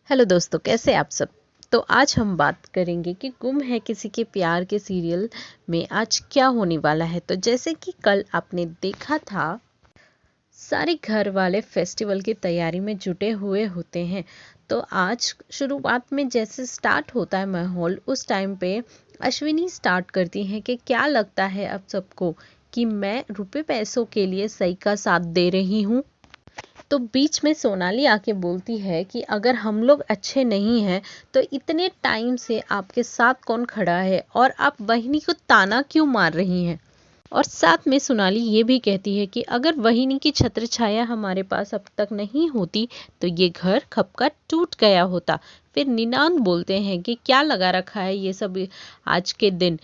Hello दोस्तों, कैसे आप सब। तो आज हम बात करेंगे कि गुम है किसी के प्यार के सीरियल में आज क्या होने वाला है। तो जैसे कि कल आपने देखा था, सारे घर वाले फेस्टिवल की तैयारी में जुटे हुए होते हैं। तो आज शुरुआत में जैसे स्टार्ट होता है माहौल, उस टाइम पे अश्विनी स्टार्ट करती हैं कि क्या लगता है अब सबको कि मैं रुपए पैसों के लिए सही का साथ दे रही हूँ। तो बीच में सोनाली आके बोलती है कि अगर हम लोग अच्छे नहीं हैं तो इतने टाइम से आपके साथ कौन खड़ा है और आप वहिनी को ताना क्यों मार रही हैं। और साथ में सोनाली ये भी कहती है कि अगर वहिनी की छत्र छाया हमारे पास अब तक नहीं होती तो ये घर कब का टूट गया होता। फिर निनांद बोलते हैं कि क्या लगा रखा है ये सब आज के दिन।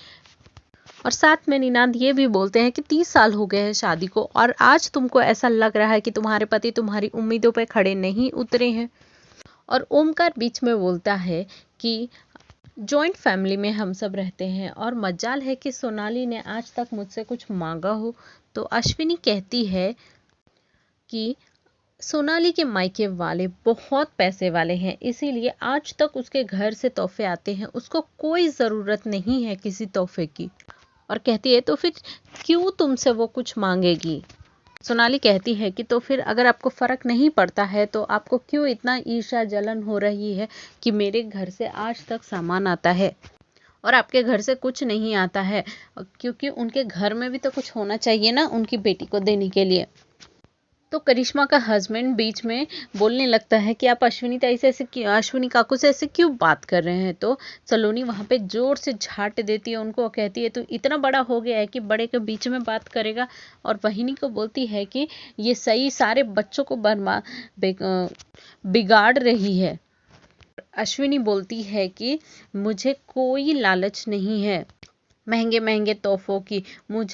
और साथ में निनांद ये भी बोलते हैं कि 30 साल हो गए हैं शादी को और आज तुमको ऐसा लग रहा है कि तुम्हारे पति तुम्हारी उम्मीदों पे खड़े नहीं उतरे हैं। और ओमकार बीच में बोलता है कि जॉइंट फैमिली में हम सब रहते हैं और मजाल है कि सोनाली ने आज तक मुझसे कुछ मांगा हो। तो अश्विनी कहती है कि सोनाली के मायके वाले बहुत पैसे वाले हैं, इसीलिए आज तक उसके घर से तोहफे आते हैं, उसको कोई ज़रूरत नहीं है किसी तोहफे की। और कहती है तो फिर क्यों तुमसे वो कुछ मांगेगी। सोनाली कहती है कि तो फिर अगर आपको फ़र्क नहीं पड़ता है तो आपको क्यों इतना ईर्ष्या जलन हो रही है कि मेरे घर से आज तक सामान आता है और आपके घर से कुछ नहीं आता है, क्योंकि उनके घर में भी तो कुछ होना चाहिए ना उनकी बेटी को देने के लिए। तो करिश्मा का हस्बैंड बीच में बोलने लगता है कि आप अश्विनी ताई से ऐसे क्यों, अश्विनी काकू से ऐसे क्यों बात कर रहे हैं। तो सलोनी वहां पे जोर से झाट देती है उनको और कहती है तो इतना बड़ा हो गया है कि बड़े के बीच में बात करेगा। और वहिनी को बोलती है कि ये सही सारे बच्चों को बिगाड़ रही है। अश्विनी बोलती है कि मुझे कोई लालच नहीं है महंगे महंगे तोहफों की,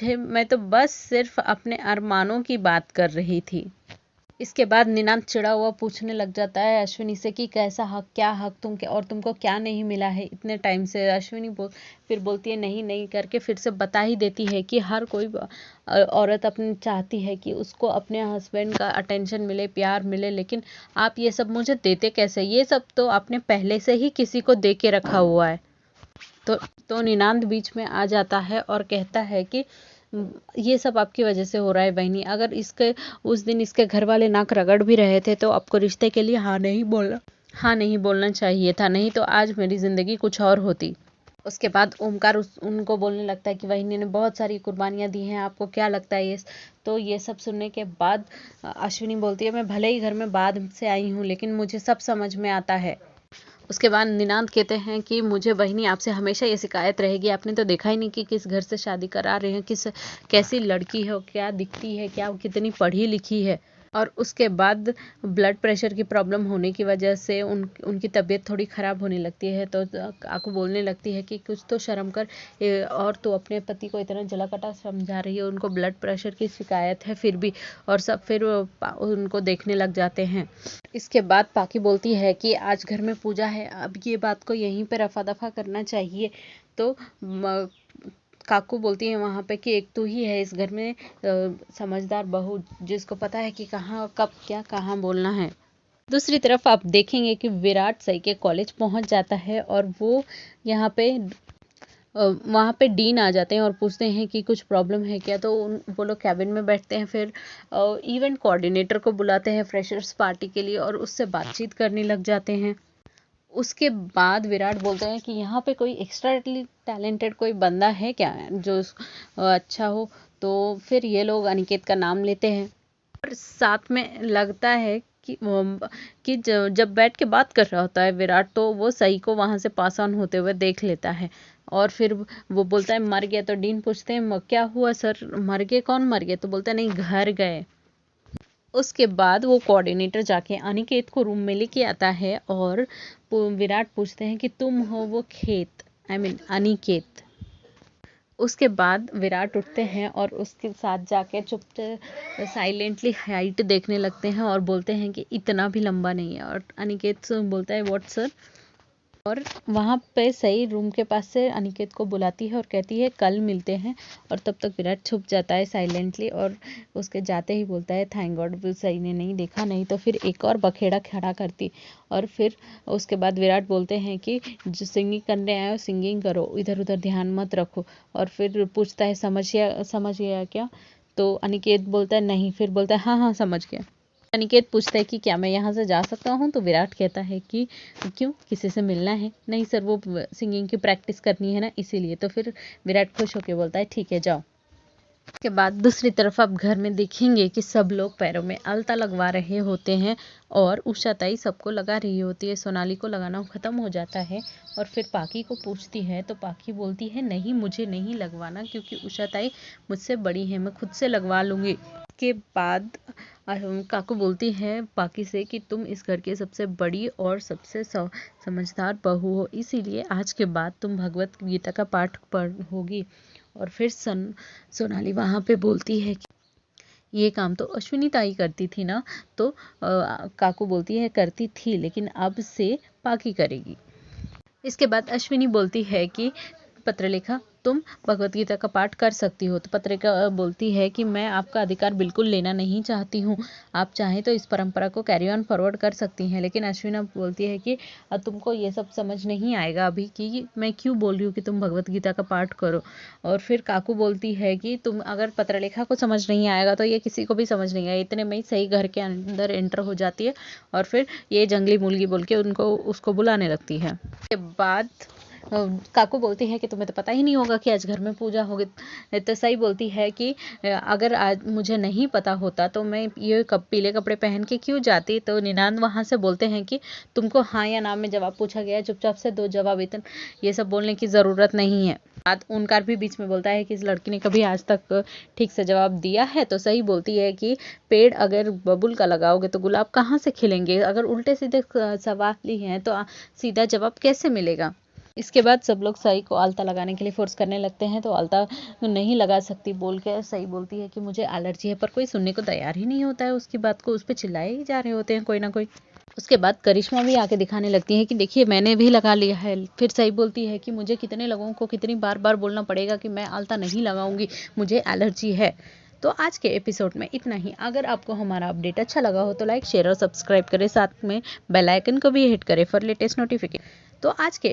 मैं तो बस सिर्फ अपने अरमानों की बात कर रही थी। इसके बाद निनांत चिढ़ा हुआ पूछने लग जाता है अश्विनी से कि कैसा हक, क्या हक और तुमको क्या नहीं मिला है इतने टाइम से। अश्विनी फिर बोलती है नहीं नहीं करके फिर से बता ही देती है कि हर कोई औरत अपनी चाहती है कि उसको अपने हस्बैंड का अटेंशन मिले, प्यार मिले, लेकिन आप ये सब मुझे देते कैसे, ये सब तो आपने पहले से ही किसी को दे के रखा हुआ है। तो निनांद बीच में आ जाता है और कहता है कि ये सब आपकी वजह से हो रहा है बहनी, अगर इसके उस दिन इसके घर वाले नाक रगड़ भी रहे थे तो आपको रिश्ते के लिए हाँ नहीं बोलना चाहिए था, नहीं तो आज मेरी ज़िंदगी कुछ और होती। उसके बाद ओमकार उनको बोलने लगता है कि वहिनी ने बहुत सारी कुर्बानियाँ दी हैं, आपको क्या लगता है ये। तो ये सब सुनने के बाद अश्विनी बोलती है मैं भले ही घर में बाद से आई हूँ लेकिन मुझे सब समझ में आता है। उसके बाद निनांत कहते हैं कि मुझे बहिनी आपसे हमेशा ये शिकायत रहेगी, आपने तो देखा ही नहीं कि किस घर से शादी करा रहे हैं, कैसी लड़की है, क्या दिखती है, क्या कितनी पढ़ी लिखी है। और उसके बाद ब्लड प्रेशर की प्रॉब्लम होने की वजह से उनकी तबीयत थोड़ी ख़राब होने लगती है। तो काकू बोलने लगती है कि कुछ तो शर्म कर, और तो अपने पति को इतना जलाकटा समझा रही है, उनको ब्लड प्रेशर की शिकायत है फिर भी। और सब फिर उनको देखने लग जाते हैं। इसके बाद पाकी बोलती है कि आज घर में पूजा है, अब ये बात को यहीं पे रफा दफा करना चाहिए। तो काकू बोलती है वहाँ पे कि एक तू ही है इस घर में समझदार बहू, जिसको पता है कि कहाँ कब क्या कहाँ बोलना है। दूसरी तरफ आप देखेंगे कि विराट सही के कॉलेज पहुँच जाता है और वो यहाँ पे वहाँ पे डीन आ जाते हैं और पूछते हैं कि कुछ प्रॉब्लम है क्या। तो वो लोग कैबिन में बैठते हैं, फिर इवेंट कोऑर्डिनेटर को बुलाते हैं फ्रेशर्स पार्टी के लिए और उससे बातचीत करने लग जाते हैं। उसके बाद विराट बोलते हैं कि यहाँ पे कोई एक्स्ट्रा टैलेंटेड कोई बंदा है क्या जो अच्छा हो। तो फिर ये लोग अनिकेत का नाम लेते हैं और साथ में लगता है कि जब बैठ के बात कर रहा होता है विराट तो वो सही को वहां से पास ऑन होते हुए देख लेता है। और फिर वो बोलता है मर गया। तो डीन पूछते हैं क्या हुआ सर, मर गए, कौन मर गया। तो बोलता है नहीं घर गए। उसके बाद वो कोऑर्डिनेटर जाके अनिकेत को रूम में लेके आता है और विराट पूछते हैं कि तुम हो वो खेत, अनिकेत। उसके बाद विराट उठते हैं और उसके साथ जाके चुपचाप साइलेंटली हाइट देखने लगते हैं और बोलते हैं कि इतना भी लंबा नहीं है। और अनिकेत बोलता है व्हाट सर। और वहाँ पे सई रूम के पास से अनिकेत को बुलाती है और कहती है कल मिलते हैं। और तब तक विराट छुप जाता है साइलेंटली और उसके जाते ही बोलता है थैंक गॉड सई ने नहीं देखा, नहीं तो फिर एक और बखेड़ा खड़ा करती। और फिर उसके बाद विराट बोलते हैं कि जो सिंगिंग करने आए हो सिंगिंग करो, इधर उधर ध्यान मत रखो। और फिर पूछता है समझ गया क्या? तो अनिकेत बोलता है नहीं, फिर बोलता है हाँ हाँ समझ गया। अनिकेत पूछता है कि क्या मैं यहाँ से जा सकता हूँ? तो विराट कहता है कि क्यों, किसी से मिलना है? नहीं सर, वो सिंगिंग की प्रैक्टिस करनी है ना, इसीलिए। तो फिर विराट खुश होकर बोलता है ठीक है जाओ। के बाद दूसरी तरफ आप घर में देखेंगे कि सब लोग पैरों में अलता लगवा रहे होते हैं और उषा ताई सबको लगा रही होती है। सोनाली को लगाना खत्म हो जाता है और फिर पाकी को पूछती है तो पाकी बोलती है नहीं मुझे नहीं लगवाना, क्योंकि उषा ताई मुझसे बड़ी है, मैं खुद से लगवा लूँगी। के बाद काकू बोलती है पाकी से कि तुम इस घर की सबसे बड़ी और सबसे समझदार बहू हो, इसीलिए आज के बाद तुम भगवत गीता का पाठ पढ़ोगी। और फिर सोनाली वहाँ पे बोलती है कि ये काम तो अश्विनी ताई करती थी ना? तो काकू बोलती है करती थी, लेकिन अब से पाकी करेगी। इसके बाद अश्विनी बोलती है कि पत्रलेखा तुम भगवत गीता का पाठ कर सकती हो। तो पत्रिका बोलती है कि मैं आपका अधिकार बिल्कुल लेना नहीं चाहती हूँ, आप चाहें तो इस परंपरा को कैरी ऑन फॉरवर्ड कर सकती हैं। लेकिन अश्विना बोलती है कि तुमको ये सब समझ नहीं आएगा अभी कि मैं क्यों बोल रही हूँ कि तुम भगवत गीता का पाठ करो। और फिर काकू बोलती है कि तुम अगर पत्रलेखा को समझ नहीं आएगा तो ये किसी को भी समझ नहीं आएगा। इतने में ही सही घर के अंदर एंटर हो जाती है और फिर ये जंगली मुर्गी बोल के उसको बुलाने लगती है। के बाद काकू बोलती है कि तुम्हें तो पता ही नहीं होगा कि आज घर में पूजा होगी। तो सही बोलती है कि अगर आज मुझे नहीं पता होता तो मैं ये पीले कपड़े पहन के क्यों जाती। तो निनांद वहाँ से बोलते हैं कि तुमको हाँ या ना में जवाब पूछा गया, चुपचाप से दो जवाब, इतन ये सब बोलने की ज़रूरत नहीं है। बात ओंकार भी बीच में बोलता है कि इस लड़की ने कभी आज तक ठीक से जवाब दिया है। तो सही बोलती है कि पेड़ अगर बबुल का लगाओगे तो गुलाब कहाँ से खिलेंगे, अगर उल्टे सीधे सवाल ही हैं तो सीधा जवाब कैसे मिलेगा। इसके बाद सब लोग सई को आलता लगाने के लिए फोर्स करने लगते हैं तो आलता नहीं लगा सकती बोल के सई बोलती है कि मुझे एलर्जी है, पर कोई सुनने को तैयार ही नहीं होता है उसकी बात को, उस पर चिल्लाए ही जा रहे होते हैं कोई ना कोई। उसके बाद करिश्मा भी आके दिखाने लगती है कि देखिए मैंने भी लगा लिया है। फिर सही बोलती है कि मुझे कितने लोगों को कितनी बार बार बोलना पड़ेगा कि मैं आलता नहीं लगाऊंगी, मुझे एलर्जी है। तो आज के एपिसोड में इतना ही। अगर आपको हमारा अपडेट अच्छा लगा हो तो लाइक शेयर और सब्सक्राइब करें, साथ में बेल आइकन को भी हिट करें फॉर लेटेस्ट नोटिफिकेशन। तो आज के